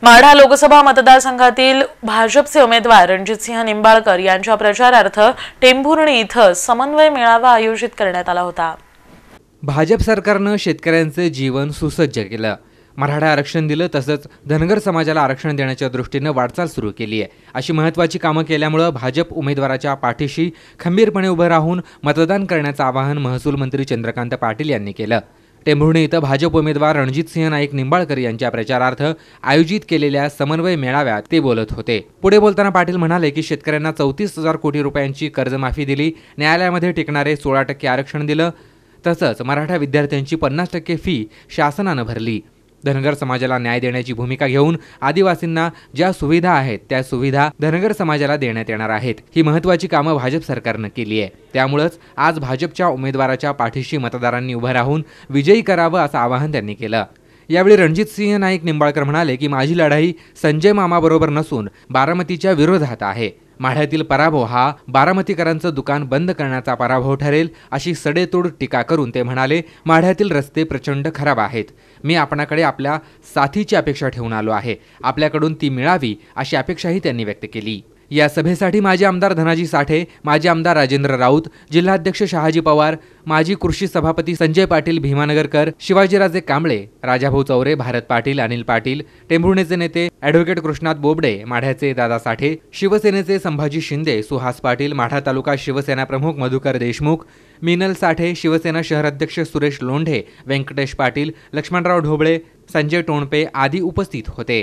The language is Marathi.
माढा लोकसभा मतदारसंघातील भाजपचे उमेदवार रणजितसिंह निंबाळकर यांच्या प्रचारार्थ टेंभुर्णी इथं समन्वय मेळावा आयोजित करण्यात आला होता। भाजप सरकारने शेतकऱ्यांचे जीवन सुसज्ज केलं, मराठा आरक्षण दिलं, तसंच धनगर समाजाला आरक्षण देण्याच्या दृष्टीने वाटचाल सुरू केली आहे। अशी महत्त्वाची कामं केल्यामुळे भाजप उमेदवाराच्या पाठीशी खंबीरपणे उभं राहून मतदान करण्याचं आवाहन महसूल मंत्री चंद्रकांत पाटील यांनी केलं। टेंभुर्णी इथं भाजप उमेदवार रणजितसिंह नाईक निंबाळकर यांच्या प्रचारार्थ आयोजित केलेल्या समन्वय मेळाव्यात ते बोलत होते। पुढे बोलताना पाटील म्हणाले की शेतकऱ्यांना 34,000 कोटी रुपयांची कर्जमाफी दिली, न्यायालयामध्ये टिकणारे 16% आरक्षण दिलं, तसंच मराठा विद्यार्थ्यांची 50% फी शासनानं भरली। धनगर समाजाला न्याय देण्याची भूमिका घेऊन आदिवासींना ज्या सुविधा आहेत त्या सुविधा धनगर समाजाला देण्यात येणार आहेत। ही महत्त्वाची कामं भाजप सरकारनं केली आहे, त्यामुळेच आज भाजपच्या उमेदवाराच्या पाठीशी मतदारांनी उभं राहून विजयी करावं असं आवाहन त्यांनी केलं। यावेळी रणजितसिंह नाईक निंबाळकर म्हणाले की माझी लढाई संजय मामाबरोबर नसून बारामतीच्या विरोधात आहे। माढ्यातील पराभव हा बारामतीकरांचं दुकान बंद करण्याचा पराभव ठरेल, अशी सडेतोड टीका करून ते म्हणाले माढ्यातील रस्ते प्रचंड खराब आहेत। मी आपणाकडे आपल्या साथीची अपेक्षा ठेवून आलो आहे, आपल्याकडून ती मिळावी अशी अपेक्षाही त्यांनी व्यक्त केली। या सभेसाठी माजी आमदार धनाजी साठे, माजी आमदार राजेंद्र राऊत, जिल्हाध्यक्ष शहाजी पवार, माजी कृषी सभापती संजय पाटील भीमानगरकर, शिवाजीराजे कांबळे, राजाभाऊ चौरे, भारत पाटील, अनिल पाटील, टेंभुर्णीचे नेते ॲडव्होकेट कृष्णात बोबडे, माढ्याचे दादा साठे, शिवसेनेचे संभाजी शिंदे, सुहास पाटील, माढा तालुका शिवसेना प्रमुख मधुकर देशमुख, मिनल साठे, शिवसेना शहर अध्यक्ष सुरेश लोंढे, व्यंकटेश पाटील, लक्ष्मणराव ढोबळे, संजय टोणपे आदी उपस्थित होते।